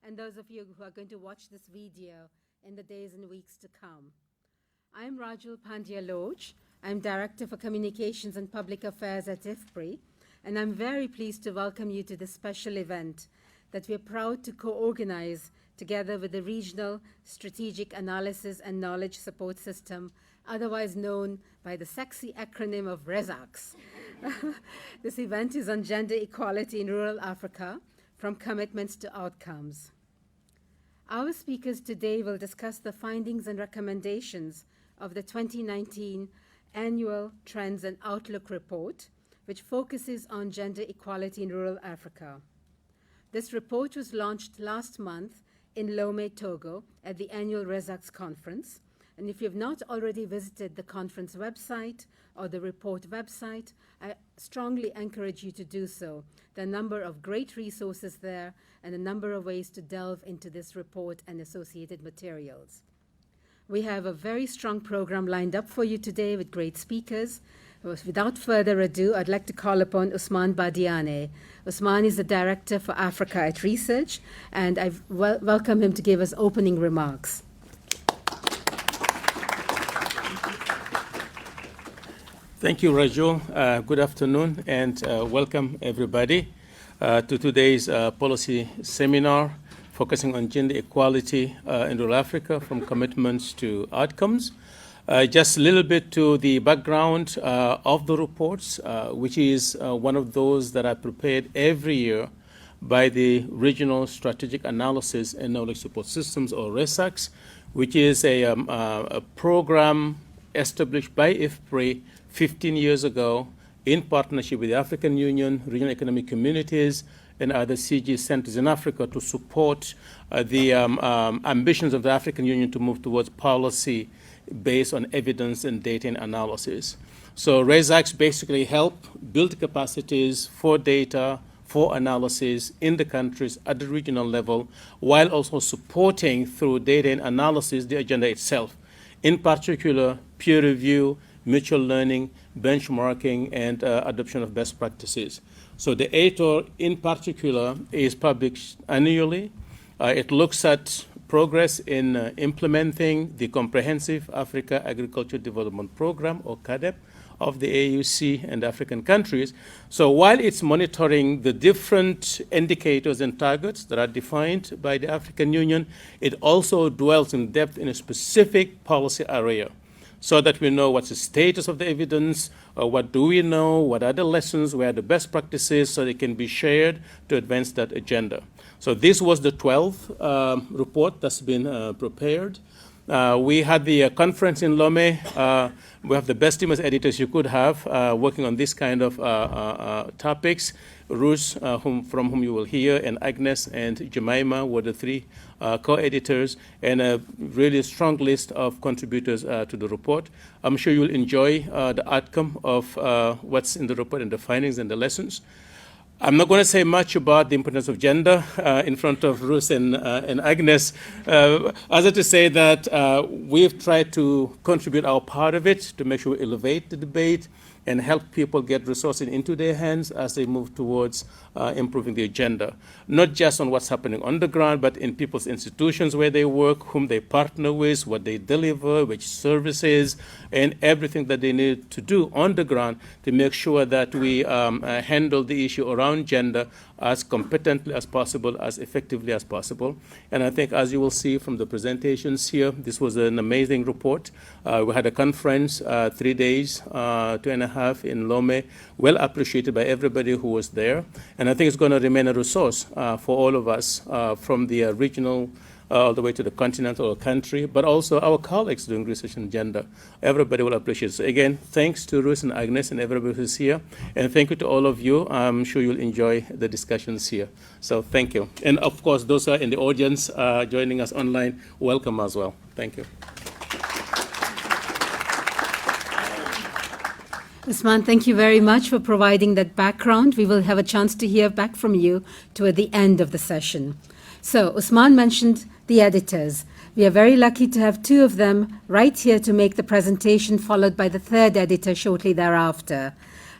and those of you who are going to watch this video in the days and weeks to come. I'm Rajul Pandya-Lodge. I'm Director for Communications and Public Affairs at IFPRI, and I'm very pleased to welcome you to this special event that we're proud to co-organize together with the Regional Strategic Analysis and Knowledge Support System, otherwise known by the sexy acronym of ReSAKSS. This event is on gender equality in rural Africa, from commitments to outcomes. Our speakers today will discuss the findings and recommendations of the 2019 Annual Trends and Outlook Report, which focuses on gender equality in rural Africa. This report was launched last month in Lomé, Togo, at the annual ReSAKSS conference. And if you've not already visited the conference website or the report website, I strongly encourage you to do so. There are a number of great resources there and a number of ways to delve into this report and associated materials. We have a very strong program lined up for you today with great speakers. Without further ado, I'd like to call upon Ousmane Badiane. Ousmane is the Director for Africa at ReSAKSS, and I welcome him to give us opening remarks. Thank you, Rajul. Good afternoon, and welcome everybody to today's policy seminar focusing on gender equality in rural Africa, from commitments to outcomes. Just a little bit to the background of the reports, which is one of those that are prepared every year by the Regional Strategic Analysis and Knowledge Support Systems, or ReSAKSS, which is a program established by IFPRI 15 years ago in partnership with the African Union, regional economic communities, and other CG centers in Africa to support the ambitions of the African Union to move towards policy based on evidence and data and analysis. So ReSAKSS basically help build capacities for data, for analysis in the countries at the regional level, while also supporting through data and analysis the agenda itself. In particular, peer review, mutual learning, benchmarking, and adoption of best practices. So the ATOR in particular is published annually. It looks at progress in implementing the Comprehensive Africa Agriculture Development Program, or CAADP, of the AUC and African countries. So while it's monitoring the different indicators and targets that are defined by the African Union, it also dwells in depth in a specific policy area, so that we know what's the status of the evidence, what do we know, what are the lessons, where are the best practices, so they can be shared to advance that agenda. So this was the 12th report that's been prepared. We had the conference in Lomé. We have the best team as editors you could have working on this kind of topics. Ruth, from whom you will hear, and Agnes and Jemima were the three co-editors, and a really strong list of contributors to the report. I'm sure you'll enjoy the outcome of what's in the report and the findings and the lessons. I'm not going to say much about the importance of gender in front of Ruth and Agnes, other to say that we've tried to contribute our part of it to make sure we elevate the debate and help people get resources into their hands as they move towards improving the agenda, not just on what's happening on the ground, but in people's institutions where they work, whom they partner with, what they deliver, which services, and everything that they need to do on the ground to make sure that we handle the issue around gender as competently as possible, as effectively as possible. And I think, as you will see from the presentations here, this was an amazing report. We had a conference, 3 days, 2.5 in Lomé, well appreciated by everybody who was there. And I think it's going to remain a resource for all of us, from the regional all the way to the continental country, but also our colleagues doing research on gender. Everybody will appreciate it. So again, thanks to Ruth and Agnes and everybody who's here. And thank you to all of you. I'm sure you'll enjoy the discussions here. So thank you. And of course, those who are in the audience joining us online, welcome as well. Thank you. Ousmane, thank you very much for providing that background. We will have a chance to hear back from you toward the end of the session. So Ousmane mentioned the editors. We are very lucky to have two of them right here to make the presentation, followed by the third editor shortly thereafter.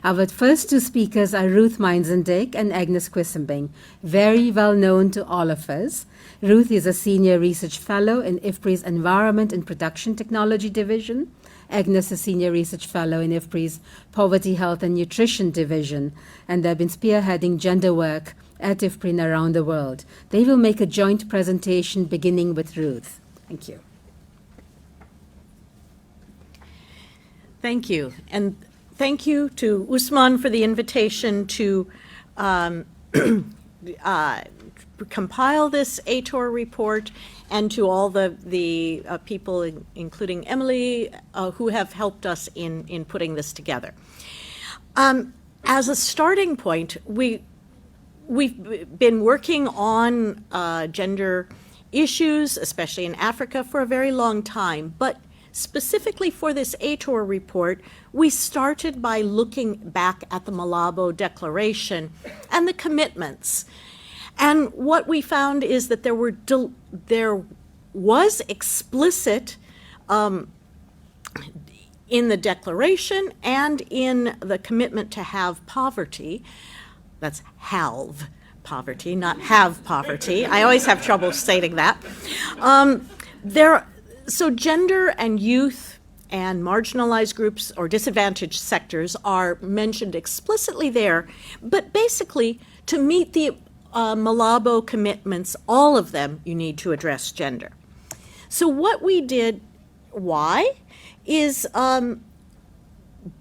Our first two speakers are Ruth Meinzendijk and Agnes Quisenbing, very well known to all of us. Ruth is a Senior Research Fellow in IFPRI's Environment and Production Technology Division. Agnes is Senior Research Fellow in IFPRI's Poverty, Health and Nutrition Division, and they've been spearheading gender work at IFPRI and around the world. They will make a joint presentation beginning with Ruth. Thank you. Thank you. And thank you to Usman for the invitation to compile this ATOR report, and to all the people, including Emily, who have helped us in putting this together. As a starting point, we've been working on gender issues, especially in Africa, for a very long time. But specifically for this ATOR report, we started by looking back at the Malabo Declaration and the commitments. And what we found is that there was explicit in the declaration and in the commitment to have poverty, that's halve poverty, not have poverty. I always have trouble stating that. So gender and youth and marginalized groups or disadvantaged sectors are mentioned explicitly there, but basically to meet the Malabo commitments, all of them, you need to address gender. So what we did, why, is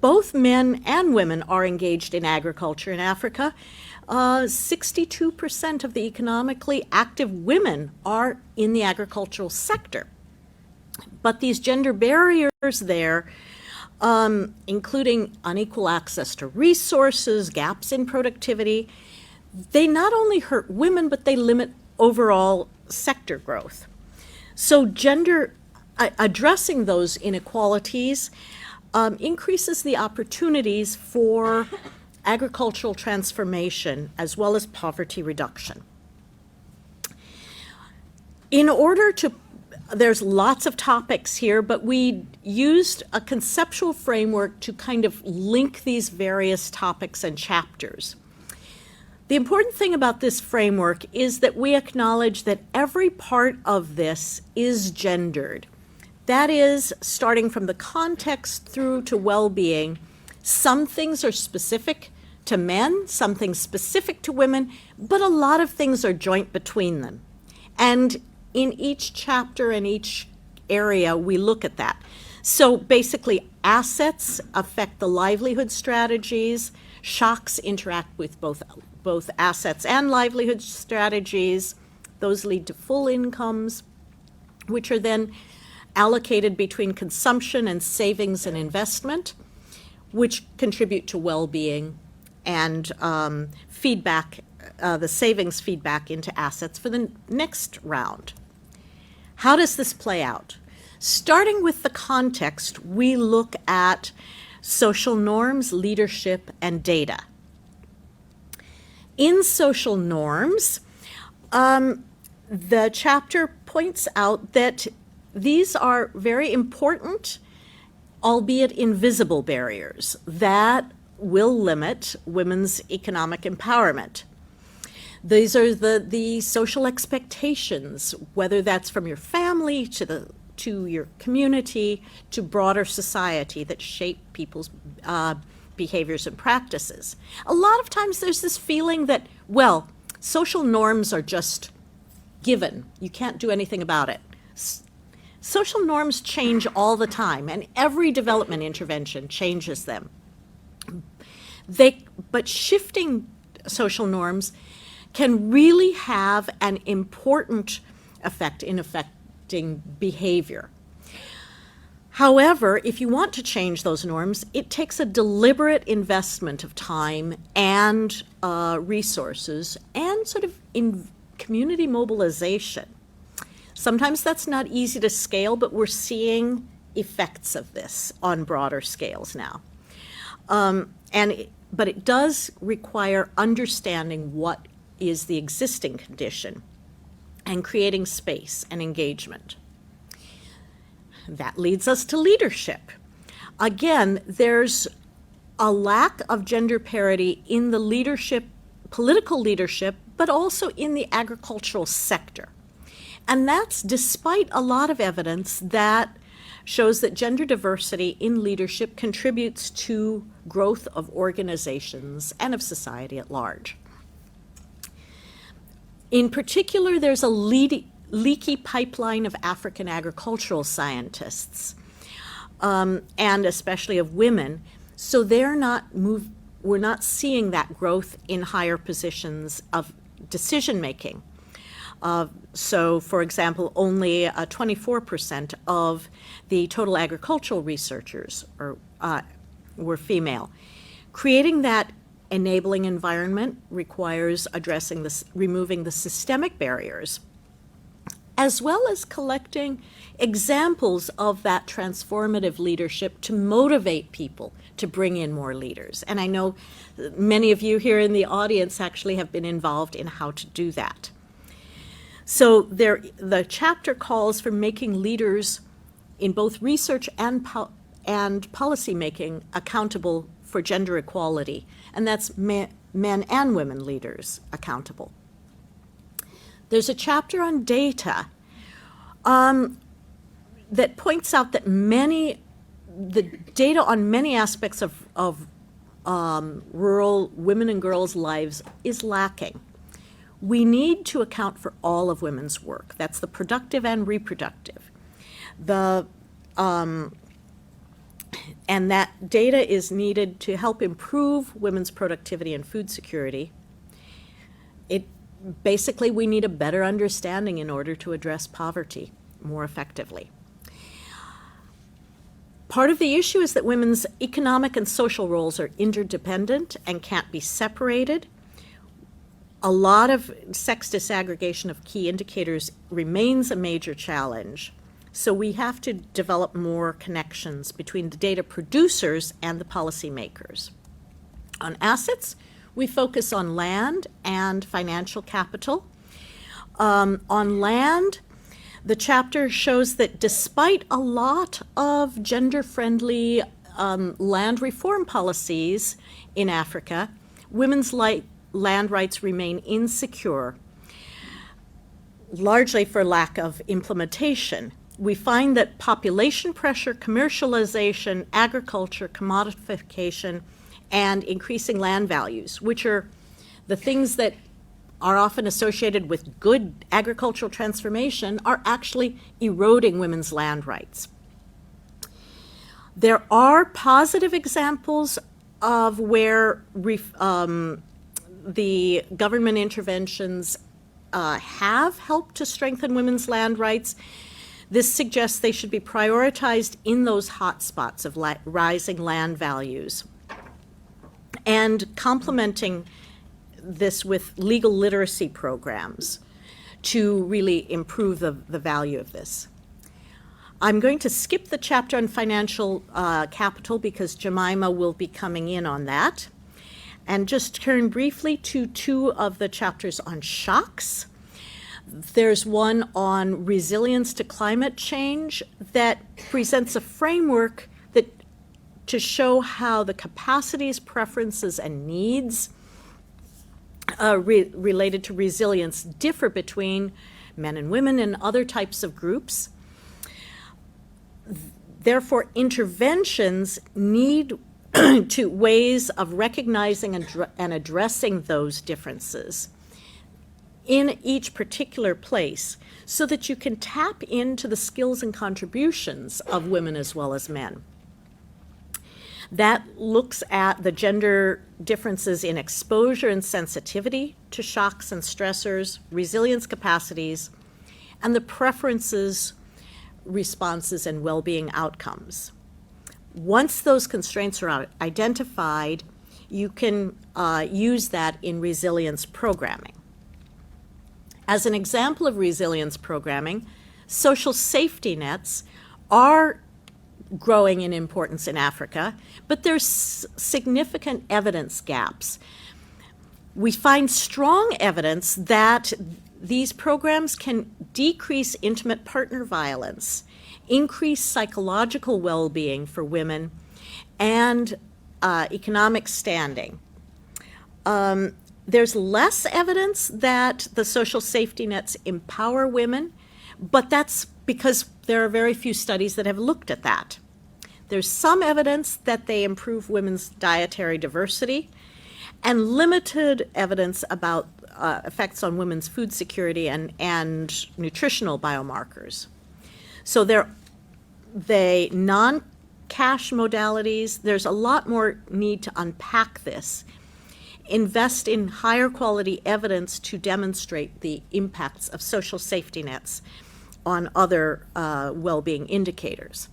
both men and women are engaged in agriculture in Africa. 62% of the economically active women are in the agricultural sector. But these gender barriers there, including unequal access to resources, gaps in productivity, they not only hurt women, but they limit overall sector growth. So addressing those inequalities increases the opportunities for agricultural transformation as well as poverty reduction. There's lots of topics here, but we used a conceptual framework to kind of link these various topics and chapters. The important thing about this framework is that we acknowledge that every part of this is gendered. That is, starting from the context through to well-being, some things are specific to men, some things specific to women, but a lot of things are joint between them. And in each chapter and each area, we look at that. So basically, assets affect the livelihood strategies, shocks interact with both assets and livelihood strategies. Those lead to full incomes, which are then allocated between consumption and savings and investment, which contribute to well-being and feedback, the savings feedback into assets for the next round. How does this play out? Starting with the context, we look at social norms, leadership, and data. In social norms, the chapter points out that these are very important, albeit invisible barriers that will limit women's economic empowerment. These are the social expectations, whether that's from your family to your community to broader society, that shape people's behaviors and practices. A lot of times there's this feeling that, well, social norms are just given. You can't do anything about it. Social norms change all the time, and every development intervention changes them. But shifting social norms can really have an important effect in affecting behavior. However, if you want to change those norms, it takes a deliberate investment of time and resources and sort of in community mobilization. Sometimes that's not easy to scale, but we're seeing effects of this on broader scales now. But it does require understanding what is the existing condition and creating space and engagement. That leads us to leadership. Again, there's a lack of gender parity in the leadership, political leadership, but also in the agricultural sector. And that's despite a lot of evidence that shows that gender diversity in leadership contributes to growth of organizations and of society at large. In particular, there's a leaky pipeline of African agricultural scientists, and especially of women, so we're not seeing that growth in higher positions of decision-making. So, for example, only 24% of the total agricultural researchers were female. Creating that enabling environment requires removing the systemic barriers, as well as collecting examples of that transformative leadership to motivate people to bring in more leaders. And I know many of you here in the audience actually have been involved in how to do that. So the chapter calls for making leaders in both research and policy making accountable for gender equality, and that's men and women leaders accountable. There's a chapter on data that points out that the data on many aspects of rural women and girls' lives is lacking. We need to account for all of women's work. That's the productive and reproductive. And that data is needed to help improve women's productivity and food security. Basically, we need a better understanding in order to address poverty more effectively. Part of the issue is that women's economic and social roles are interdependent and can't be separated. A lot of sex disaggregation of key indicators remains a major challenge. So we have to develop more connections between the data producers and the policymakers. On assets, we focus on land and financial capital. On land, the chapter shows that despite a lot of gender-friendly land reform policies in Africa, women's land rights remain insecure, largely for lack of implementation. We find that population pressure, commercialization, agriculture, commodification, and increasing land values, which are the things that are often associated with good agricultural transformation, are actually eroding women's land rights. There are positive examples of where the government interventions have helped to strengthen women's land rights. This suggests they should be prioritized in those hot spots of rising land values, and complementing this with legal literacy programs to really improve the value of this. I'm going to skip the chapter on financial capital because Jemima will be coming in on that, and just turn briefly to two of the chapters on shocks. There's one on resilience to climate change that presents a framework to show how the capacities, preferences, and needs related to resilience differ between men and women and other types of groups. Therefore, interventions need to ways of recognizing and addressing those differences in each particular place so that you can tap into the skills and contributions of women as well as men. That looks at the gender differences in exposure and sensitivity to shocks and stressors, resilience capacities, and the preferences, responses, and well-being outcomes. Once those constraints are identified, you can use that in resilience programming. As an example of resilience programming, social safety nets are growing in importance in Africa, but there's significant evidence gaps. We find strong evidence that these programs can decrease intimate partner violence, increase psychological well-being for women, and economic standing. There's less evidence that the social safety nets empower women, but that's because there are very few studies that have looked at that. There's some evidence that they improve women's dietary diversity, and limited evidence about effects on women's food security and nutritional biomarkers. So they non-cash modalities, there's a lot more need to unpack this. Invest in higher quality evidence to demonstrate the impacts of social safety nets on other well-being indicators.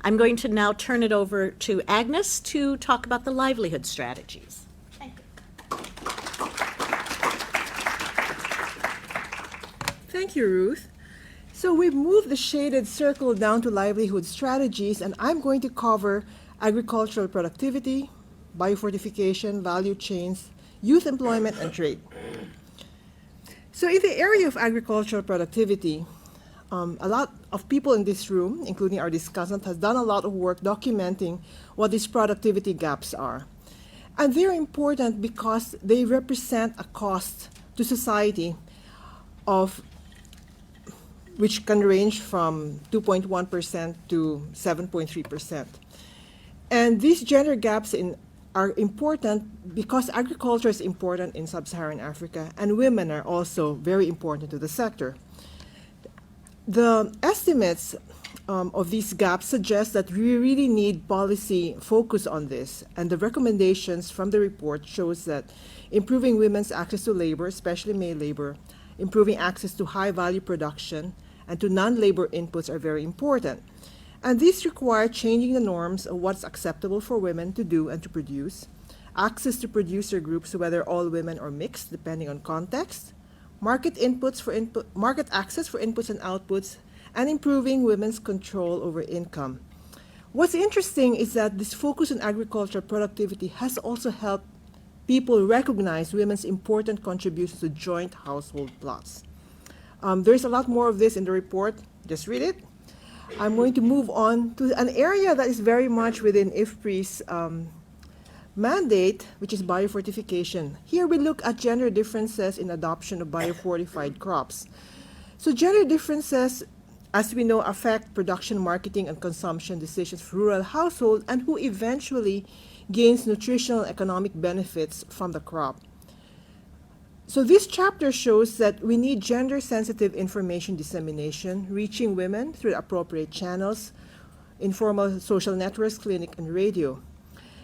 I'm going to now turn it over to Agnes to talk about the livelihood strategies. Thank you. Thank you, Ruth. So we've moved the shaded circle down to livelihood strategies, and I'm going to cover agricultural productivity, biofortification, value chains, youth employment, and trade. So in the area of agricultural productivity, a lot of people in this room, including our discussant, has done a lot of work documenting what these productivity gaps are. And they're important because they represent a cost to society of which can range from 2.1% to 7.3%. And these gender gaps are important because agriculture is important in sub-Saharan Africa, and women are also very important to the sector. The estimates of these gaps suggest that we really need policy focus on this, and the recommendations from the report shows that improving women's access to labor, especially male labor, improving access to high-value production, and to non-labor inputs are very important. And these require changing the norms of what's acceptable for women to do and to produce, access to producer groups, whether all women or mixed, depending on context, market access for inputs and outputs, and improving women's control over income. What's interesting is that this focus on agricultural productivity has also helped people recognize women's important contributions to joint household plots. There's a lot more of this in the report. Just read it. I'm going to move on to an area that is very much within IFPRI's mandate, which is biofortification. Here we look at gender differences in adoption of biofortified crops. So gender differences, as we know, affect production, marketing, and consumption decisions for rural households and who eventually gains nutritional and economic benefits from the crop. So this chapter shows that we need gender-sensitive information dissemination, reaching women through appropriate channels, informal social networks, clinic, and radio.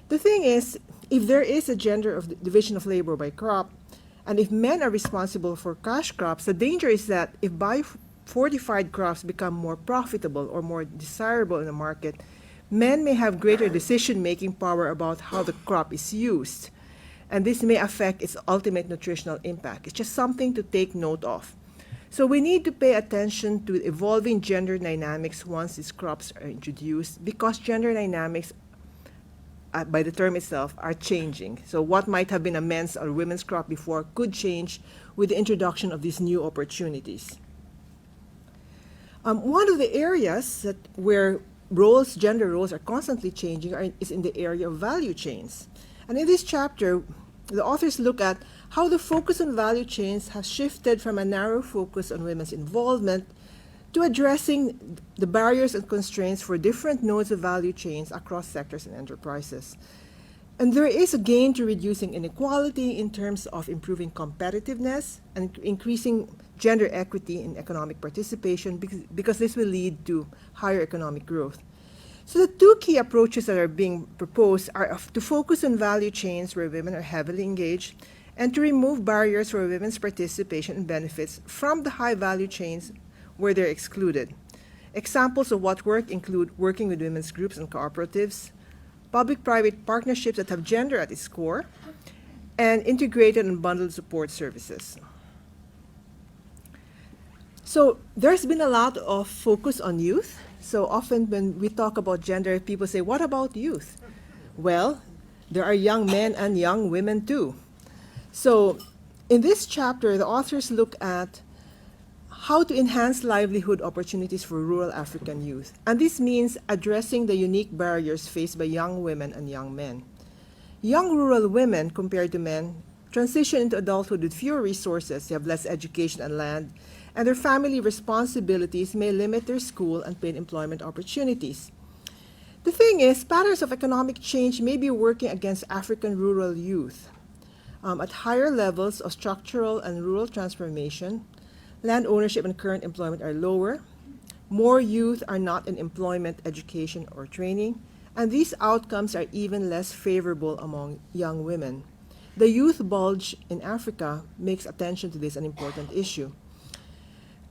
The thing is, if there is a gender of division of labor by crop, and if men are responsible for cash crops, the danger is that if biofortified crops become more profitable or more desirable in the market, men may have greater decision-making power about how the crop is used. And this may affect its ultimate nutritional impact. It's just something to take note of. So we need to pay attention to evolving gender dynamics once these crops are introduced, because gender dynamics, by the term itself, are changing. So what might have been a men's or women's crop before could change with the introduction of these new opportunities. One of the areas where gender roles are constantly changing is in the area of value chains. And in this chapter, the authors look at how the focus on value chains has shifted from a narrow focus on women's involvement to addressing the barriers and constraints for different nodes of value chains across sectors and enterprises. And there is a gain to reducing inequality in terms of improving competitiveness and increasing gender equity in economic participation because this will lead to higher economic growth. So the two key approaches that are being proposed are to focus on value chains where women are heavily engaged and to remove barriers for women's participation and benefits from the high value chains where they're excluded. Examples of what work include working with women's groups and cooperatives, public-private partnerships that have gender at its core, and integrated and bundled support services. So there's been a lot of focus on youth. So often when we talk about gender, people say, what about youth? Well, there are young men and young women too. So in this chapter, the authors look at how to enhance livelihood opportunities for rural African youth. And this means addressing the unique barriers faced by young women and young men. young rural women, compared to men, transition into adulthood with fewer resources. They have less education and land, and their family responsibilities may limit their school and paid employment opportunities. The thing is, patterns of economic change may be working against African rural youth. At higher levels of structural and rural transformation, land ownership and current employment are lower. More youth are not in employment, education, or training, and these outcomes are even less favorable among young women. The youth bulge in Africa makes attention to this an important issue.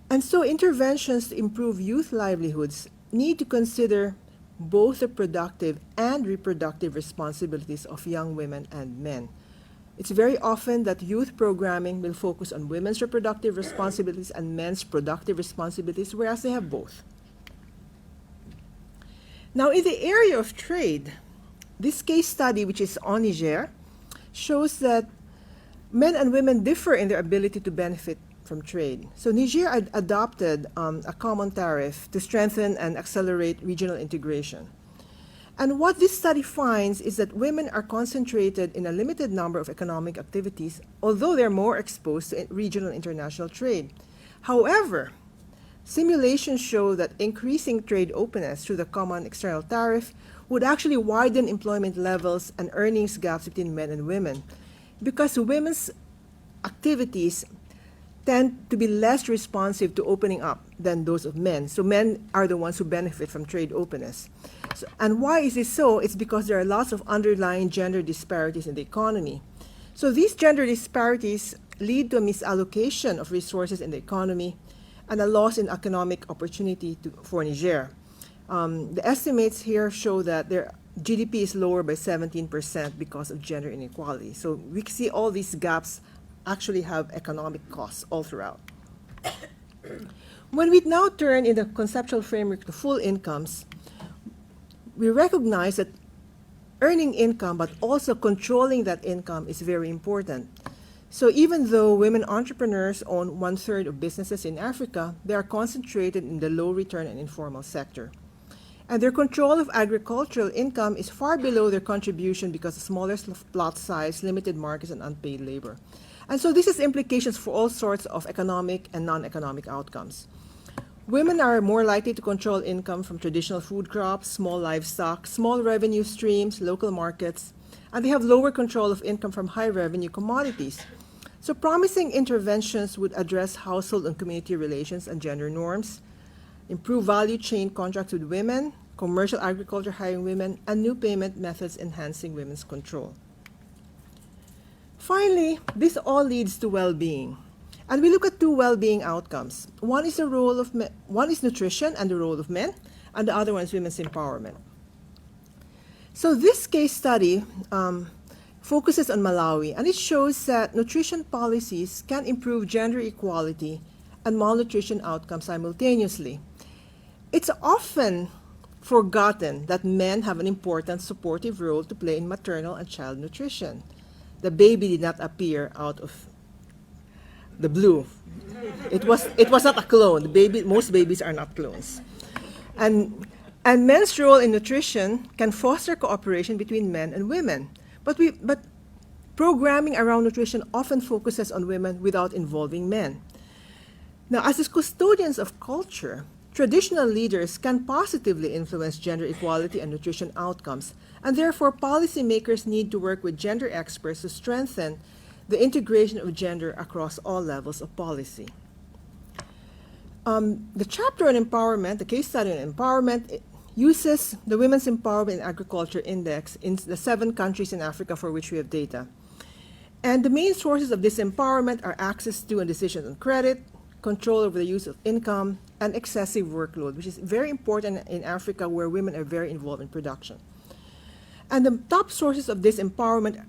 And so interventions to improve youth livelihoods need to consider both the productive and reproductive responsibilities of young women and men. It's very often that youth programming will focus on women's reproductive responsibilities and men's productive responsibilities, whereas they have both. Now, in the area of trade, this case study, which is on Niger, shows that men and women differ in their ability to benefit from trade. So Niger adopted a common tariff to strengthen and accelerate regional integration. And what this study finds is that women are concentrated in a limited number of economic activities, although they're more exposed to regional and international trade. However, simulations show that increasing trade openness through the common external tariff would actually widen employment levels and earnings gaps between men and women, because women's activities tend to be less responsive to opening up than those of men. So men are the ones who benefit from trade openness. And why is this so? It's because there are lots of underlying gender disparities in the economy. So these gender disparities lead to a misallocation of resources in the economy and a loss in economic opportunity for Niger. The estimates here show that their GDP is lower by 17% because of gender inequality. So we see all these gaps actually have economic costs all throughout. When we now turn in the conceptual framework to full incomes, we recognize that earning income but also controlling that income is very important. So even though women entrepreneurs own 1/3 of businesses in Africa, they are concentrated in the low return and informal sector. And their control of agricultural income is far below their contribution because of smaller plot size, limited markets, and unpaid labor. And so this has implications for all sorts of economic and non-economic outcomes. Women are more likely to control income from traditional food crops, small livestock, small revenue streams, local markets, and they have lower control of income from high revenue commodities. So promising interventions would address household and community relations and gender norms, improve value chain contracts with women, commercial agriculture hiring women, and new payment methods enhancing women's control. Finally, this all leads to well-being. And we look at two well-being outcomes. One is nutrition and the role of men, and the other one is women's empowerment. So this case study focuses on Malawi, and it shows that nutrition policies can improve gender equality and malnutrition outcomes simultaneously. It's often forgotten that men have an important supportive role to play in maternal and child nutrition. The baby did not appear out of the blue. It was not a clone. Most babies are not clones. And men's role in nutrition can foster cooperation between men and women. But programming around nutrition often focuses on women without involving men. Now, as custodians of culture, traditional leaders can positively influence gender equality and nutrition outcomes, and therefore policymakers need to work with gender experts to strengthen the integration of gender across all levels of policy. The chapter on empowerment, the case study on empowerment, uses the Women's Empowerment in Agriculture Index in the 7 countries in Africa for which we have data. And the main sources of this empowerment are access to and decisions on credit, control over the use of income, and excessive workload, which is very important in Africa where women are very involved in production. And the top sources of this empowerment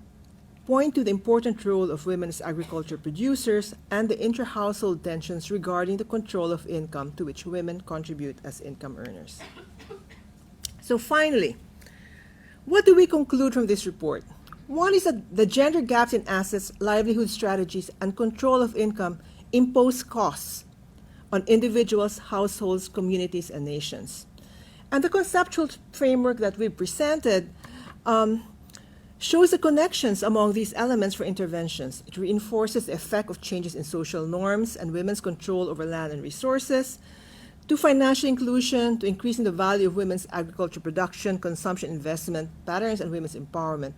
point to the important role of women as agriculture producers and the inter-household tensions regarding the control of income to which women contribute as income earners. So finally, what do we conclude from this report? One is that the gender gaps in assets, livelihood strategies, and control of income impose costs on individuals, households, communities, and nations. And the conceptual framework that we presented shows the connections among these elements for interventions. It reinforces the effect of changes in social norms and women's control over land and resources, to financial inclusion, to increasing the value of women's agriculture production, consumption, investment patterns, and women's empowerment.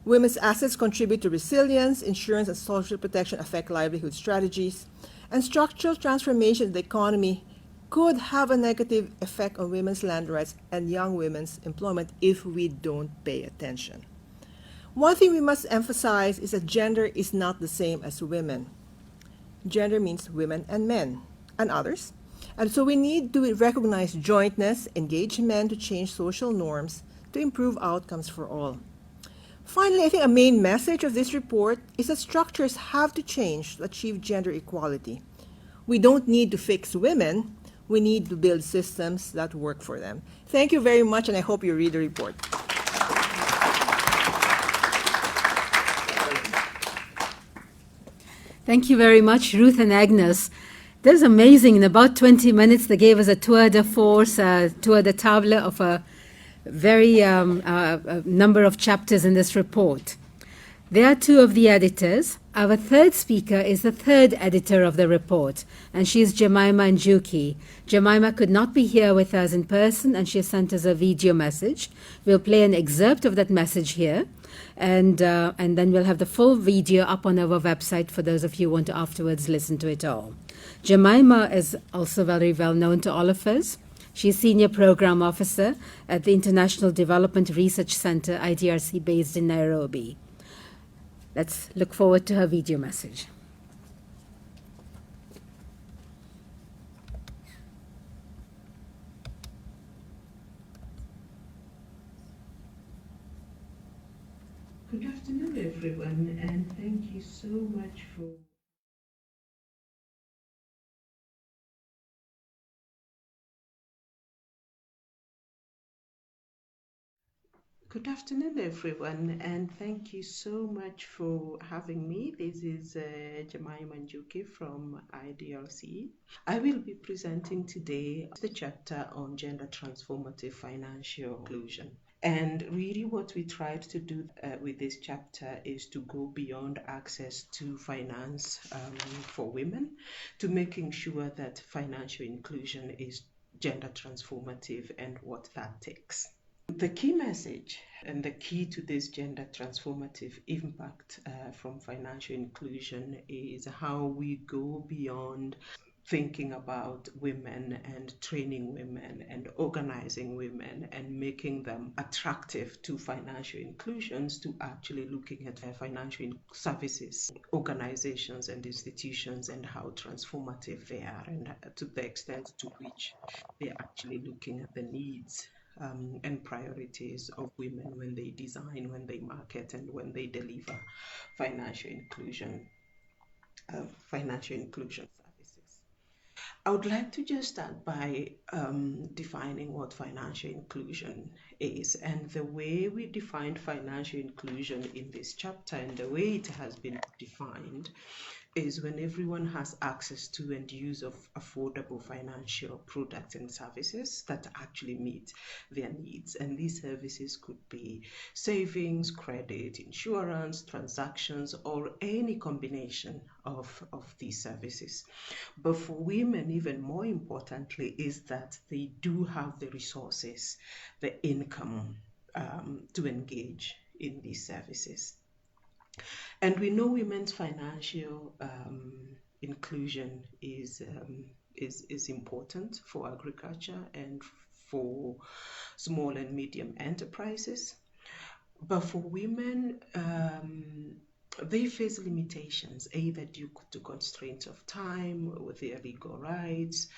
Women's assets contribute to resilience, insurance, and social protection affect livelihood strategies, and structural transformation of the economy could have a negative effect on women's land rights and young women's employment if we don't pay attention. One thing we must emphasize is that gender is not the same as women. Gender means women and men and others. And so we need to recognize jointness, engage men to change social norms, to improve outcomes for all. Finally, I think a main message of this report is that structures have to change to achieve gender equality. We don't need to fix women, we need to build systems that work for them. Thank you very much, and I hope you read the report. Thank you very much, Ruth and Agnes. That was amazing. In about 20 minutes, they gave us a tour de force, tour de table of a very number of chapters in this report. There are two of the editors. Our third speaker is the third editor of the report, and she is Jemima Njuki. Jemima could not be here with us in person, and she sent us a video message. We'll play an excerpt of that message here, and then we'll have the full video up on our website for those of you who want to afterwards listen to it all. Jemima is also very well known to all of us. She's Senior Program Officer at the International Development Research Center, IDRC, based in Nairobi. Let's look forward to her video message. Good afternoon, everyone, and thank you so much for Good afternoon, everyone, and thank you so much for having me. This is Jemima Njuki from IDRC. I will be presenting today the chapter on gender transformative financial inclusion. And really what we tried to do with this chapter is to go beyond access to finance for women to making sure that financial inclusion is gender transformative and what that takes. The key message and the key to this gender transformative impact from financial inclusion is how we go beyond thinking about women and training women and organizing women and making them attractive to financial inclusions to actually looking at financial services, organizations and institutions and how transformative they are and to the extent to which they're actually looking at the needs and priorities of women when they design, when they market, and when they deliver financial inclusion services. I would like to just start by defining what financial inclusion is. And the way we defined financial inclusion in this chapter and the way it has been defined is when everyone has access to and use of affordable financial products and services that actually meet their needs. And these services could be savings, credit, insurance, transactions, or any combination of these services. But for women, even more importantly, is that they do have the resources, the income to engage in these services. And we know women's financial inclusion is important for agriculture and for small and medium enterprises. But for women, they face limitations, either due to constraints of time with their legal rights,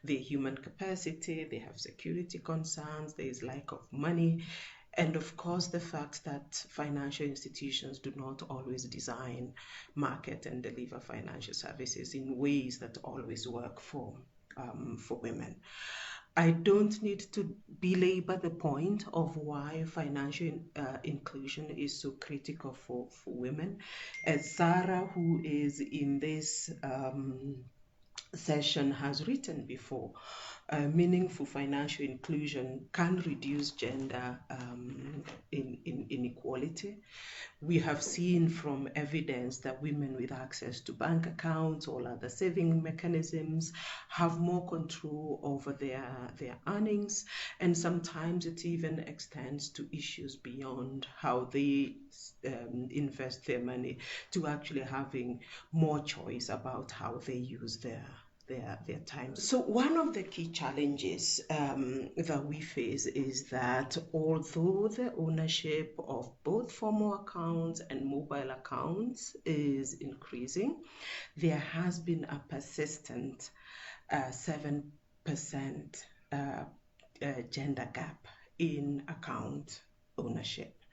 their human capacity, they have security concerns, there is lack of money, and of course the fact that financial institutions do not always design, market, and deliver financial services in ways that always work for women. I don't need to belabor the point of why financial inclusion is so critical for women. As Sarah, who is in this session has written before, meaningful financial inclusion can reduce gender inequality. We have seen from evidence that women with access to bank accounts or other saving mechanisms have more control over their earnings, and sometimes it even extends to issues beyond how they invest their money, to actually having more choice about how they use their time. So one of the key challenges that we face is that although the ownership of both formal accounts and mobile accounts is increasing, there has been a persistent 7% gender gap in account ownership.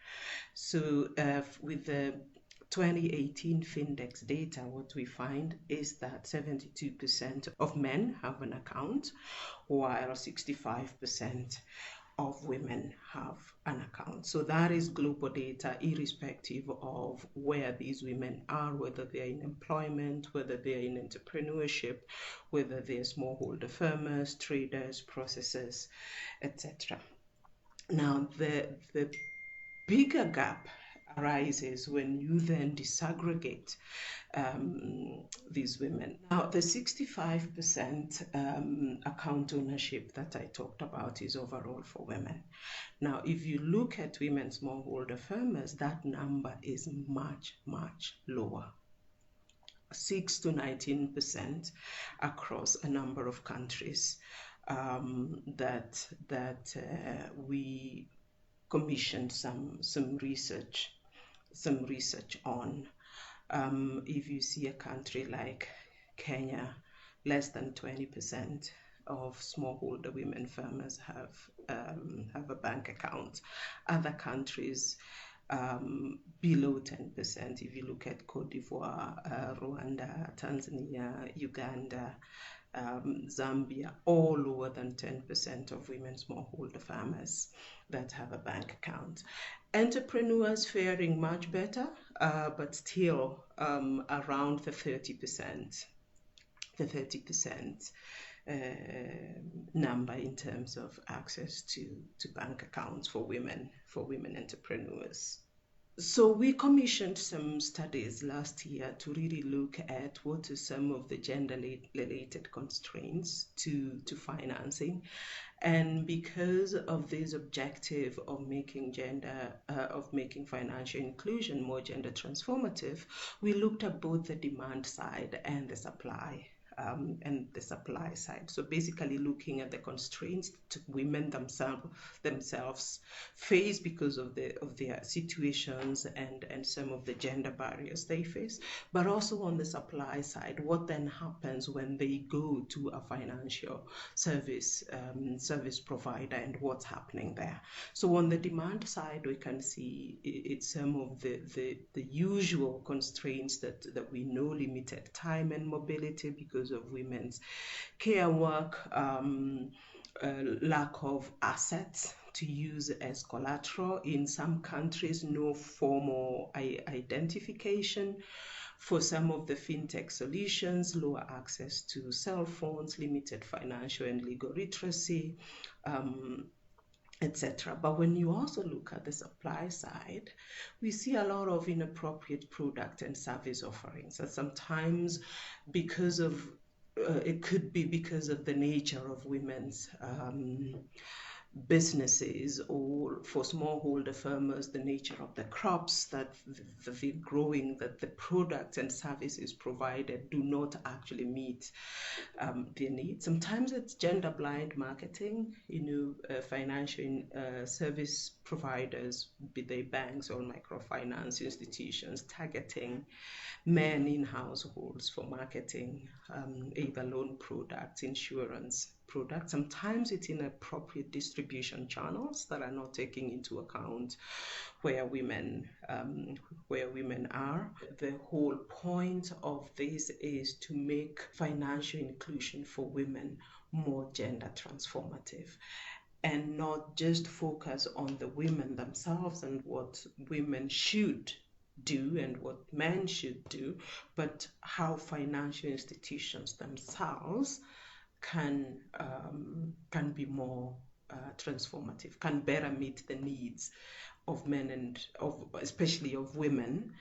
So with the 2018 Findex data, what we find is that 72% of men have an account, while 65% of women have an account. So that is global data, irrespective of where these women are, whether they're in employment, whether they're in entrepreneurship, whether they're smallholder farmers, traders, processors, etc. Now, the bigger gap arises when you then disaggregate these women. Now, the 65% account ownership that I talked about is overall for women. Now, if you look at women smallholder farmers, that number is much, much lower. 6 to 19% across a number of countries that we commissioned some research on. If you see a country like Kenya, less than 20% of smallholder women farmers have a bank account. Other countries below 10%. If you look at Cote d'Ivoire, Rwanda, Tanzania, Uganda, Zambia, all lower than 10% of women smallholder farmers that have a bank account. Entrepreneurs faring much better, but still around the 30%. The 30% number in terms of access to bank accounts for women entrepreneurs. So we commissioned some studies last year to really look at what are some of the gender-related constraints to financing. And because of this objective of making financial inclusion more gender transformative, we looked at both the demand side and the supply side. So basically looking at the constraints that women themselves face because of their situations and some of the gender barriers they face, but also on the supply side, what then happens when they go to a financial service provider and what's happening there. So on the demand side, we can see it's some of the usual constraints that we know: limited time and mobility because of women's care work, lack of assets to use as collateral. In some countries, no formal identification. For some of the fintech solutions, lower access to cell phones, limited financial and legal literacy, etc. But when you also look at the supply side, we see a lot of inappropriate product and service offerings. And sometimes because of it could be because of the nature of women's businesses, or for smallholder farmers, the nature of the crops that they're growing, that the products and services provided do not actually meet their needs. Sometimes it's gender blind marketing, financial service providers, be they banks or microfinance institutions, targeting men in households for marketing either loan products, insurance products. Sometimes it's inappropriate distribution channels that are not taking into account where women are. The whole point of this is to make financial inclusion for women more gender transformative, and not just focus on the women themselves and what women should do and what men should do, but how financial institutions themselves can be more transformative, can better meet the needs of men and especially of women,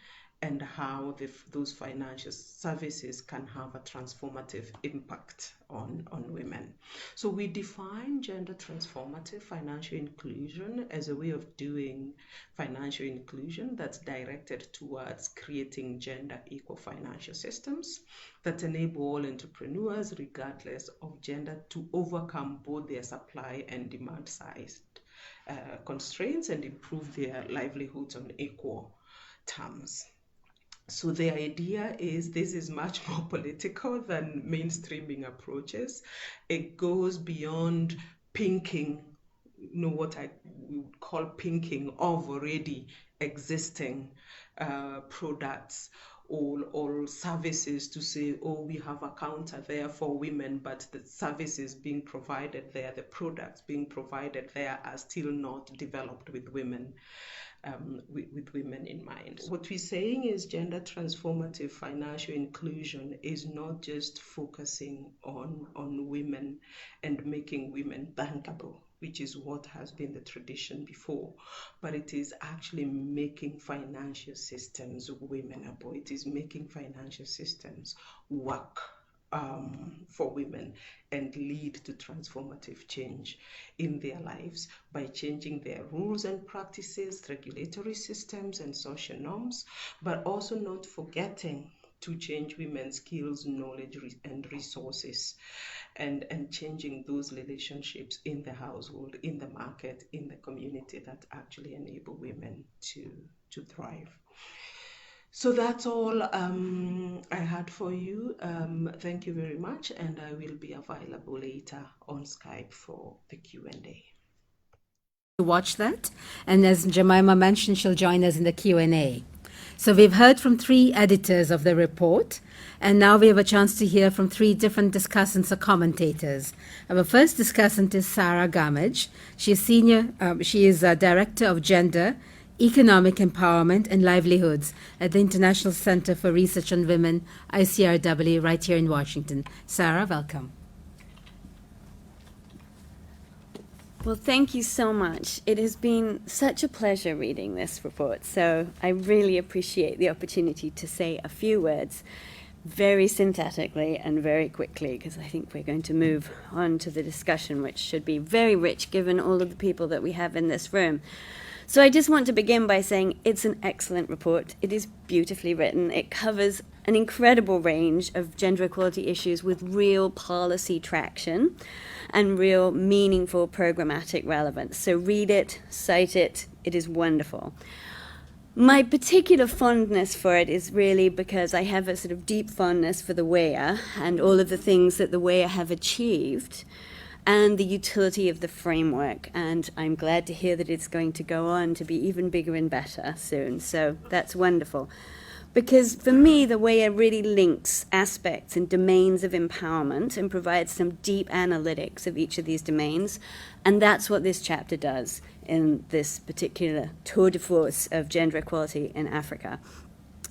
and how those financial services can have a transformative impact on women. So we define gender transformative financial inclusion as a way of doing financial inclusion that's directed towards creating gender equal financial systems that enable all entrepreneurs, regardless of gender, to overcome both their supply and demand side constraints and improve their livelihoods on equal terms. So the idea is this is much more political than mainstreaming approaches. It goes beyond pinking, what I would call pinking of already existing products or services to say, oh, we have a counter there for women, but the services being provided there, the products being provided there are still not developed with women. With women in mind. What we're saying is gender transformative financial inclusion is not just focusing on women and making women bankable, which is what has been the tradition before, but it is actually making financial systems womenable. It is making financial systems work for women and lead to transformative change in their lives by changing their rules and practices, regulatory systems, and social norms, but also not forgetting to change women's skills, knowledge, and resources, and changing those relationships in the household, in the market, in the community that actually enable women to thrive. So that's all I had for you. Thank you very much, and I will be available later on Skype for the Q&A. To watch that, and as Jemima mentioned, she'll join us in the Q&A. So we've heard from 3 editors of the report, and now we have a chance to hear from 3 different discussants or commentators. Our first discussant is Sarah Gamage. She is Director of Gender, Economic Empowerment and Livelihoods at the International Center for Research on Women, ICRW, right here in Washington. Sarah, welcome. Well, thank you so much. It has been such a pleasure reading this report, so I really appreciate the opportunity to say a few words very synthetically and very quickly, because I think we're going to move on to the discussion, which should be very rich given all of the people that we have in this room. So I just want to begin by saying it's an excellent report. It is beautifully written. It covers an incredible range of gender equality issues with real policy traction and real meaningful programmatic relevance. So read it, cite it. It is wonderful. My particular fondness for it is really because I have a sort of deep fondness for the WEA and all of the things that the WEA have achieved, and the utility of the framework. And I'm glad to hear that it's going to go on to be even bigger and better soon. So that's wonderful. Because for me, the WEA really links aspects and domains of empowerment and provides some deep analytics of each of these domains. And that's what this chapter does in this particular tour de force of gender equality in Africa.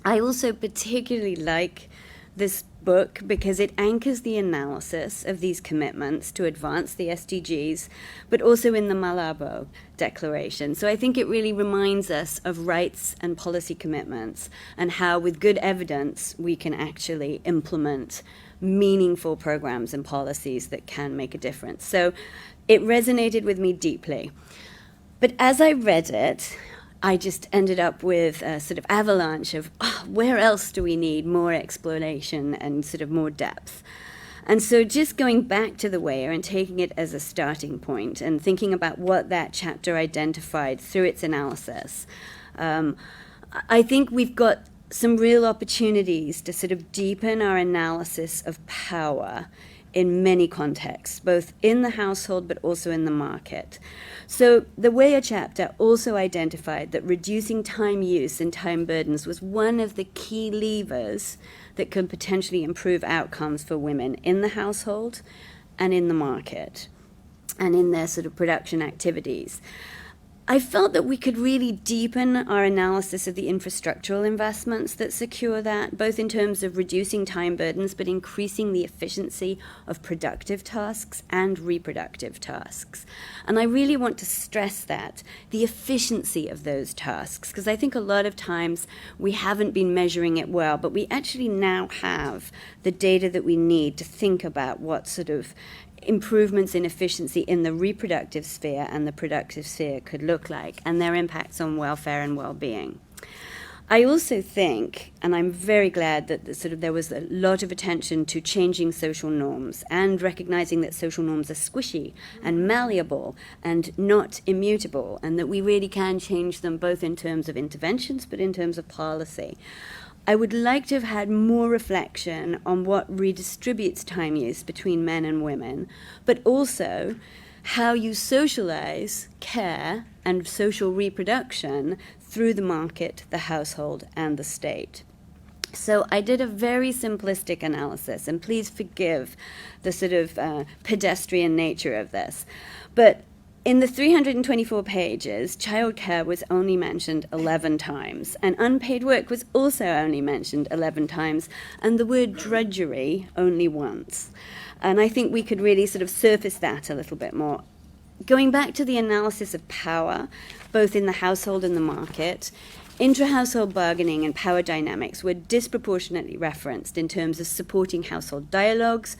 I also particularly like this book because it anchors the analysis of these commitments to advance the SDGs, but also in the Malabo Declaration. So I think it really reminds us of rights and policy commitments and how, with good evidence, we can actually implement meaningful programs and policies that can make a difference. So it resonated with me deeply. But as I read it, I just ended up with a sort of avalanche of where else do we need more exploration and sort of more depth. And so just going back to the WEA and taking it as a starting point and thinking about what that chapter identified through its analysis, I think we've got some real opportunities to sort of deepen our analysis of power in many contexts, both in the household but also in the market. So the WEA chapter also identified that reducing time use and time burdens was one of the key levers that could potentially improve outcomes for women in the household and in the market and in their sort of production activities. I felt that we could really deepen our analysis of the infrastructural investments that secure that, both in terms of reducing time burdens, but increasing the efficiency of productive tasks and reproductive tasks. And I really want to stress that, the efficiency of those tasks, because I think a lot of times we haven't been measuring it well, but we actually now have the data that we need to think about what sort of improvements in efficiency in the reproductive sphere and the productive sphere could look like, and their impacts on welfare and well-being. I also think, and I'm very glad that there was a lot of attention to changing social norms and recognizing that social norms are squishy and malleable and not immutable, and that we really can change them both in terms of interventions but in terms of policy. I would like to have had more reflection on what redistributes time use between men and women, but also how you socialize care and social reproduction through the market, the household, and the state. So I did a very simplistic analysis, and please forgive the sort of pedestrian nature of this. But in the 324 pages, childcare was only mentioned 11 times, and unpaid work was also only mentioned 11 times, and the word drudgery only once. And I think we could really sort of surface that a little bit more. Going back to the analysis of power, both in the household and the market, intra-household bargaining and power dynamics were disproportionately referenced in terms of supporting household dialogues,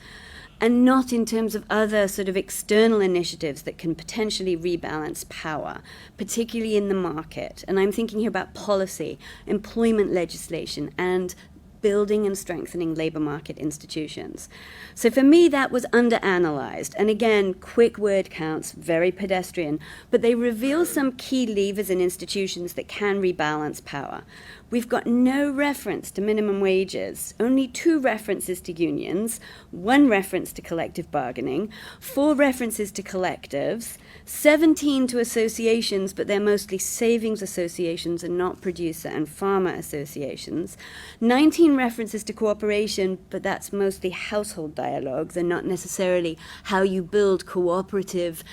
and not in terms of other sort of external initiatives that can potentially rebalance power, particularly in the market. And I'm thinking here about policy, employment legislation, and building and strengthening labor market institutions. So for me, that was underanalyzed. And again, quick word counts, very pedestrian, but they reveal some key levers in institutions that can rebalance power. We've got no reference to minimum wages, only 2 references to unions, 1 reference to collective bargaining, 4 references to collectives, 17 to associations, but they're mostly savings associations and not producer and farmer associations, 19 references to cooperation, but that's mostly household dialogues and not necessarily how you build cooperative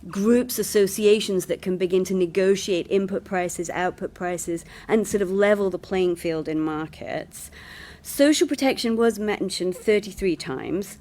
groups, associations that can begin to negotiate input prices, output prices, and sort of level the playing field in markets. Social protection was mentioned 33 times,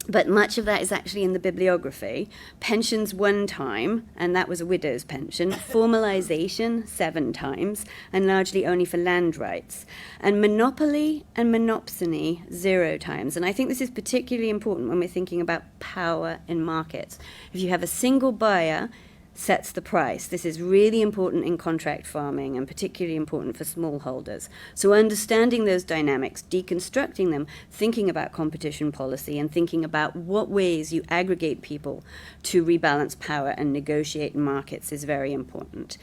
but much of that is actually in the bibliography. Pensions 1 time, and that was a widow's pension. Formalization 7 times, and largely only for land rights. And monopoly and monopsony 0 times. And I think this is particularly important when we're thinking about power in markets. If you have a single buyer, sets the price. This is really important in contract farming and particularly important for smallholders. So understanding those dynamics, deconstructing them, thinking about competition policy and thinking about what ways you aggregate people to rebalance power and negotiate in markets is very important.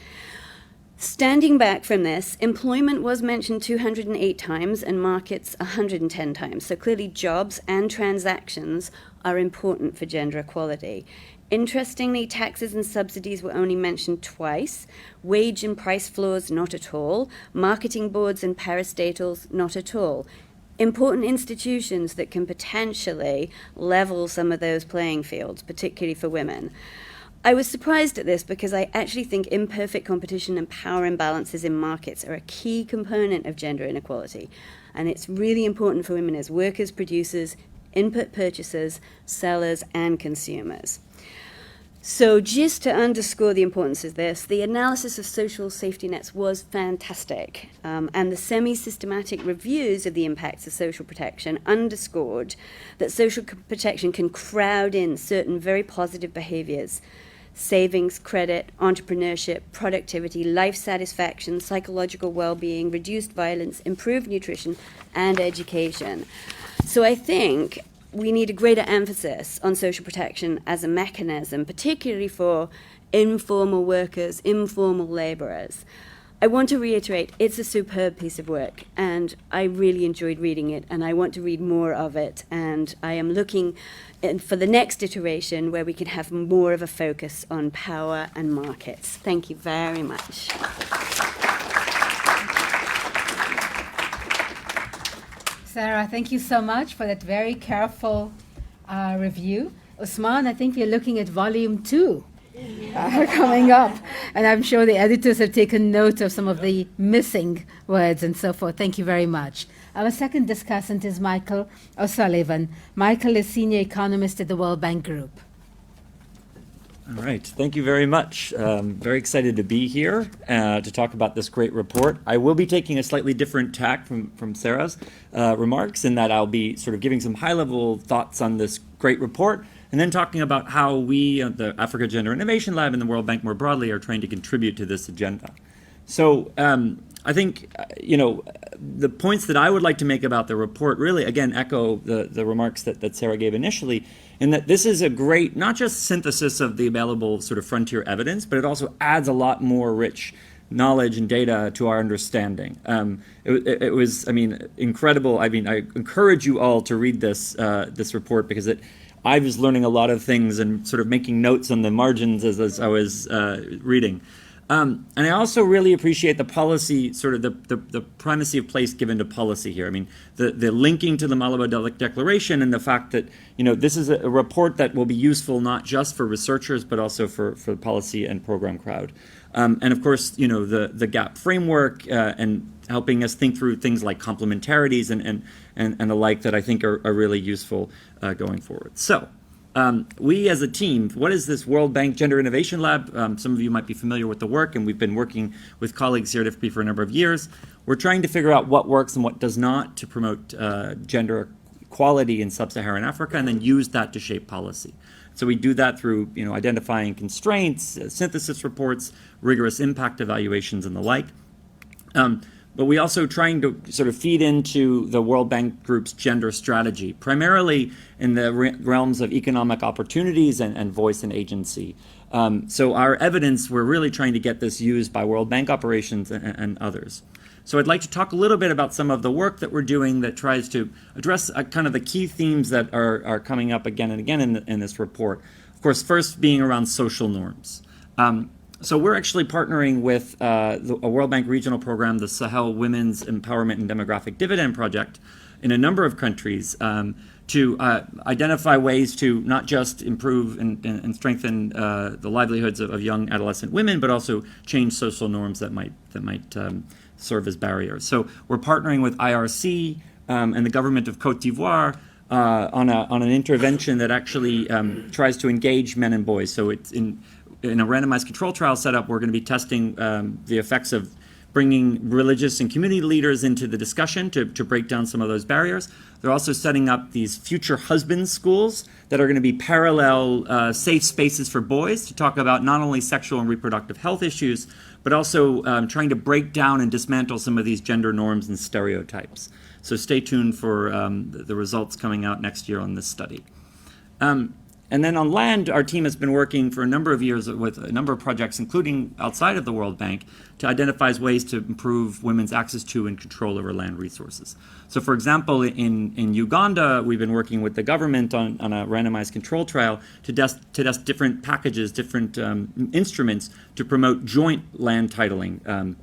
Standing back from this, employment was mentioned 208 times and markets 110 times. So clearly jobs and transactions are important for gender equality. Interestingly, taxes and subsidies were only mentioned twice, wage and price floors not at all, marketing boards and parastatals not at all. Important institutions that can potentially level some of those playing fields, particularly for women. I was surprised at this because I actually think imperfect competition and power imbalances in markets are a key component of gender inequality. And it's really important for women as workers, producers, input purchasers, sellers, and consumers. So just to underscore the importance of this, the analysis of social safety nets was fantastic, and the semi-systematic reviews of the impacts of social protection underscored that social protection can crowd in certain very positive behaviors: savings, credit, entrepreneurship, productivity, life satisfaction, psychological well-being, reduced violence, improved nutrition, and education. So I think we need a greater emphasis on social protection as a mechanism, particularly for informal workers, informal laborers. I want to reiterate, it's a superb piece of work, and I really enjoyed reading it, and I want to read more of it, and I am looking for the next iteration where we can have more of a focus on power and markets. Thank you very much. Sarah, thank you so much for that very careful review. Usman, I think we're looking at volume 2. coming up. And I'm sure the editors have taken note of some of the missing words and so forth. Thank you very much. Our second discussant is Michael O'Sullivan. Michael is Senior Economist at the World Bank Group. All right, thank you very much. Very excited to be here to talk about this great report. I will be taking a slightly different tack from Sarah's remarks in that I'll be sort of giving some high-level thoughts on this great report and then talking about how we, the Africa Gender Innovation Lab and the World Bank more broadly, are trying to contribute to this agenda. So I think, the points that I would like to make about the report really, again, echo the remarks that Sarah gave initially, in that this is a great, not just synthesis of the available sort of frontier evidence, but it also adds a lot more rich knowledge and data to our understanding. It was, incredible. I encourage you all to read this report because I was learning a lot of things and sort of making notes on the margins as I was reading. And I also really appreciate the policy, sort of the primacy of place given to policy here. The linking to the Malabo Declaration and the fact that, this is a report that will be useful not just for researchers, but also for the policy and program crowd. And of course, the GAP framework and helping us think through things like complementarities and the like that I think are really useful going forward. So. We as a team, what is this World Bank Gender Innovation Lab? Some of you might be familiar with the work, and we've been working with colleagues here at IFPRI for a number of years. We're trying to figure out what works and what does not to promote gender equality in sub-Saharan Africa and then use that to shape policy. So we do that through identifying constraints, synthesis reports, rigorous impact evaluations, and the like. But we also trying to sort of feed into the World Bank Group's gender strategy, primarily in the realms of economic opportunities and voice and agency. So our evidence, we're really trying to get this used by World Bank operations and others. So I'd like to talk a little bit about some of the work that we're doing that tries to address kind of the key themes that are coming up again and again in this report. Of course, first being around social norms. So we're actually partnering with a World Bank regional program, the Sahel Women's Empowerment and Demographic Dividend Project, in a number of countries to identify ways to not just improve and strengthen the livelihoods of young adolescent women, but also change social norms that might serve as barriers. So we're partnering with IRC and the government of Cote d'Ivoire on an intervention that actually tries to engage men and boys. So it's in a randomized control trial setup, we're going to be testing the effects of bringing religious and community leaders into the discussion to break down some of those barriers. They're also setting up these future husband schools that are going to be parallel safe spaces for boys to talk about not only sexual and reproductive health issues, but also trying to break down and dismantle some of these gender norms and stereotypes. So stay tuned for the results coming out next year on this study. And then on land, our team has been working for a number of years with a number of projects, including outside of the World Bank, to identify ways to improve women's access to and control over land resources. So for example, in Uganda, we've been working with the government on a randomized control trial to test different packages, different instruments to promote joint land titling.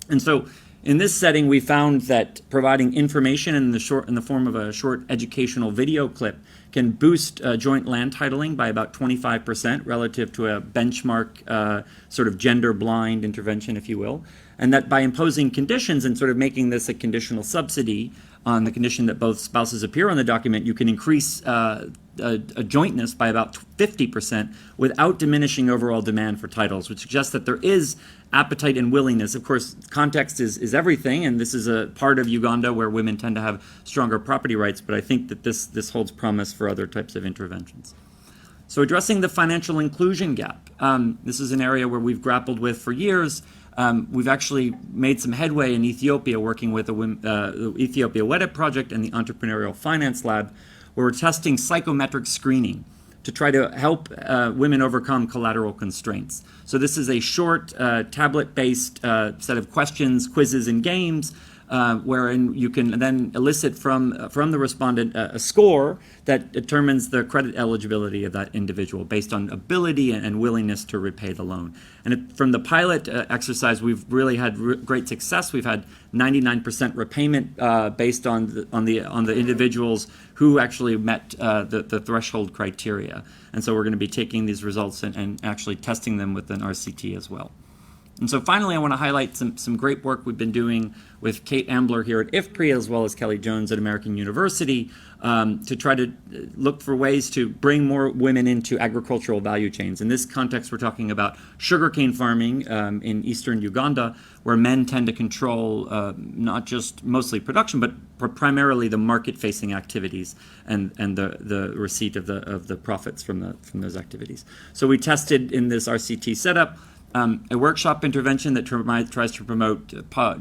And so in this setting, we found that providing information in the form of a short educational video clip can boost joint land titling by about 25% relative to a benchmark sort of gender-blind intervention, if you will. And that by imposing conditions and sort of making this a conditional subsidy on the condition that both spouses appear on the document, you can increase a jointness by about 50% without diminishing overall demand for titles, which suggests that there is appetite and willingness. Of course, context is everything, and this is a part of Uganda where women tend to have stronger property rights, but I think that this holds promise for other types of interventions. So addressing the financial inclusion gap. This is an area where we've grappled with for years. We've actually made some headway in Ethiopia working with the Ethiopia WEDIP project and the Entrepreneurial Finance Lab, where we're testing psychometric screening to try to help women overcome collateral constraints. So this is a short tablet-based set of questions, quizzes, and games wherein you can then elicit from the respondent a score that determines the credit eligibility of that individual based on ability and willingness to repay the loan. And from the pilot exercise, we've really had great success. We've had 99% repayment based on the individuals who actually met the threshold criteria. And so we're going to be taking these results and actually testing them with an RCT as well. And so finally, I want to highlight some great work we've been doing with Kate Ambler here at IFPRI, as well as Kelly Jones at American University, to try to look for ways to bring more women into agricultural value chains. In this context, we're talking about sugarcane farming in eastern Uganda, where men tend to control not just mostly production, but primarily the market-facing activities and the receipt of the profits from those activities. So we tested in this RCT setup a workshop intervention that tries to promote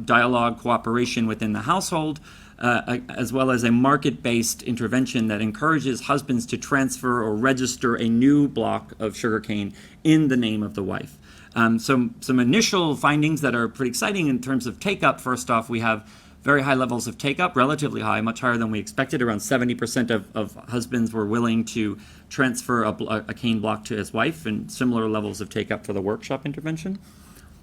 dialogue, cooperation within the household, as well as a market-based intervention that encourages husbands to transfer or register a new block of sugarcane in the name of the wife. Some initial findings that are pretty exciting in terms of take-up. First off, we have very high levels of take-up, relatively high, much higher than we expected. Around 70% of husbands were willing to transfer a cane block to his wife, and similar levels of take-up for the workshop intervention.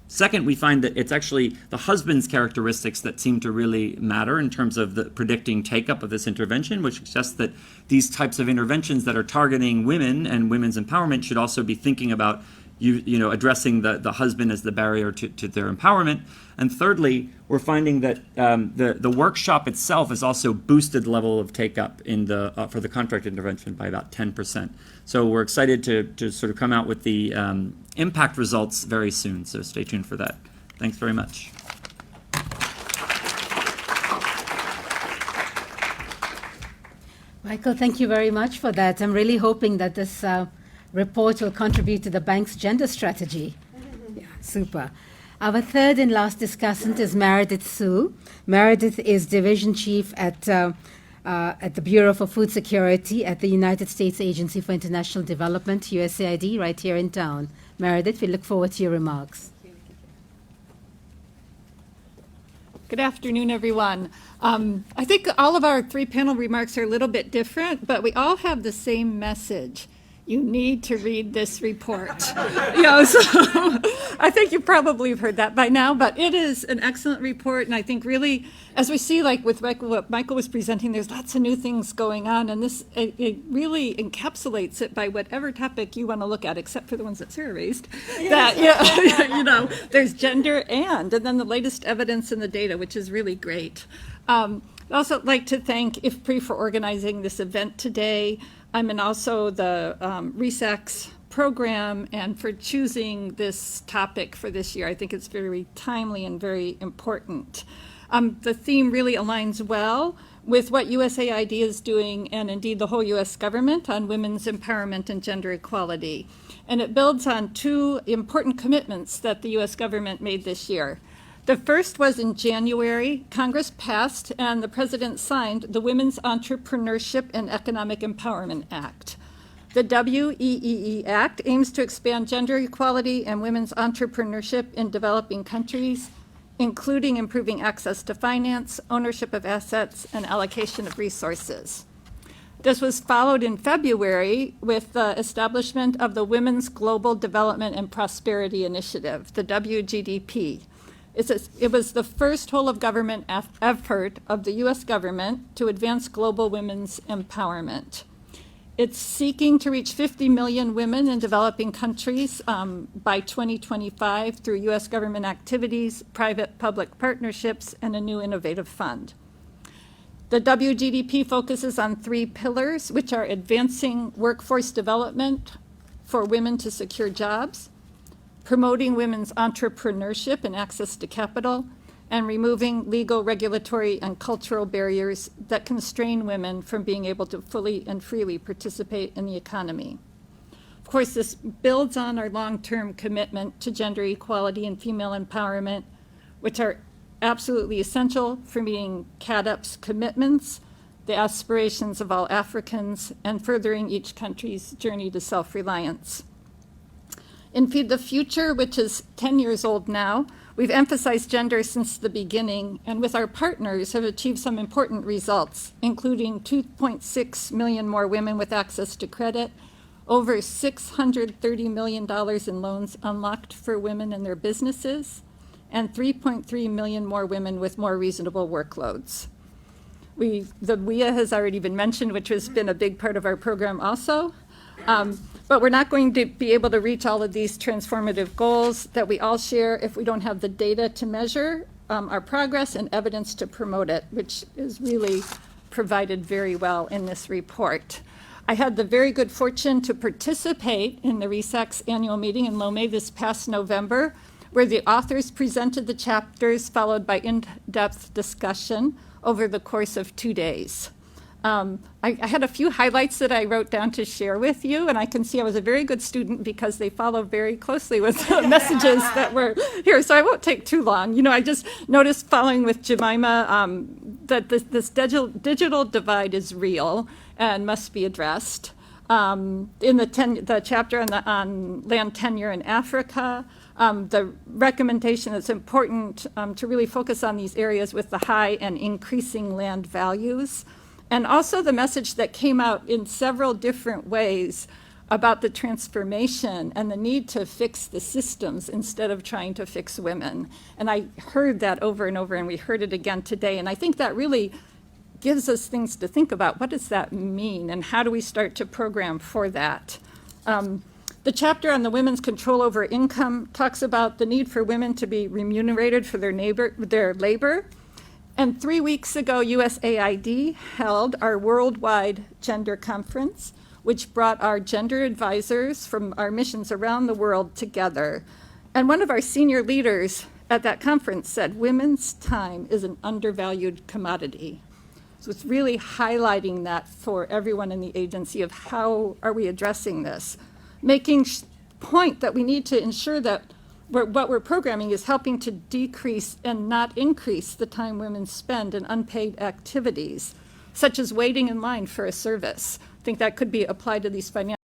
Second, we find that it's actually the husband's characteristics that seem to really matter in terms of the predicting take-up of this intervention, which suggests that these types of interventions that are targeting women and women's empowerment should also be thinking about addressing the husband as the barrier to their empowerment. And thirdly, we're finding that the workshop itself has also boosted the level of take-up for the contract intervention by about 10%. So we're excited to sort of come out with the impact results very soon. So stay tuned for that. Thanks very much. Michael, thank you very much for that. I'm really hoping that this report will contribute to the bank's gender strategy. Yeah, super. Our third and last discussant is Meredith Sue. Meredith is Division Chief at the Bureau for Food Security at the United States Agency for International Development, USAID, right here in town. Meredith, we look forward to your remarks. Good afternoon, everyone. I think all of our three panel remarks are a little bit different, but we all have the same message. You need to read this report. So I think you probably have heard that by now, but it is an excellent report. And I think really, as we see, like with what Michael was presenting, there's lots of new things going on. And this, it really encapsulates it by whatever topic you want to look at, except for the ones that Sarah raised. That, there's gender and then the latest evidence in the data, which is really great. I'd also like to thank IFPRI for organizing this event today. And also the ReSAKSS program, and for choosing this topic for this year. I think it's very timely and very important. The theme really aligns well with what USAID is doing, and indeed the whole U.S. government, on women's empowerment and gender equality. And it builds on two important commitments that the U.S. government made this year. The first was in January. Congress passed and the President signed the Women's Entrepreneurship and Economic Empowerment Act. The WEEE Act aims to expand gender equality and women's entrepreneurship in developing countries, including improving access to finance, ownership of assets, and allocation of resources. This was followed in February with the establishment of the Women's Global Development and Prosperity Initiative, the WGDP. It was the first whole-of-government effort of the U.S. government to advance global women's empowerment. It's seeking to reach 50 million women in developing countries by 2025 through U.S. government activities, private-public partnerships, and a new innovative fund. The WGDP focuses on three pillars, which are advancing workforce development for women to secure jobs, promoting women's entrepreneurship and access to capital, and removing legal, regulatory, and cultural barriers that constrain women from being able to fully and freely participate in the economy. Of course, this builds on our long-term commitment to gender equality and female empowerment, which are absolutely essential for meeting CAADP's commitments, the aspirations of all Africans, and furthering each country's journey to self-reliance. In Feed the Future, which is 10 years old now, We've emphasized gender since the beginning, and with our partners have achieved some important results, including 2.6 million more women with access to credit, over $630 million in loans unlocked for women and their businesses, and 3.3 million more women with more reasonable workloads. The WIA has already been mentioned, which has been a big part of our program also. But we're not going to be able to reach all of these transformative goals that we all share if we don't have the data to measure our progress and evidence to promote it, which is really provided very well in this report. I had the very good fortune to participate in the ReSAKSS annual meeting in Lomé this past November, where the authors presented the chapters followed by in-depth discussion over the course of 2 days. I had a few highlights that I wrote down to share with you, and I can see I was a very good student because they follow very closely with the messages that were here, so I won't take too long. You know, I just noticed following with Jemima that this digital divide is real and must be addressed. In the chapter on land tenure in Africa, the recommendation that's important to really focus on these areas with the high and increasing land values. And also the message that came out in several different ways about the transformation and the need to fix the systems instead of trying to fix women. And I heard that over and over, and we heard it again today. And I think that really gives us things to think about. What does that mean, and how do we start to program for that? The chapter on the women's control over income talks about the need for women to be remunerated for their labor. And 3 weeks ago, USAID held our worldwide gender conference, which brought our gender advisors from our missions around the world together. And one of our senior leaders at that conference said, women's time is an undervalued commodity. So it's really highlighting that for everyone in the agency of how are we addressing this, making point that we need to ensure that what we're programming is helping to decrease and not increase the time women spend in unpaid activities, such as waiting in line for a service. I think that could be applied to these financial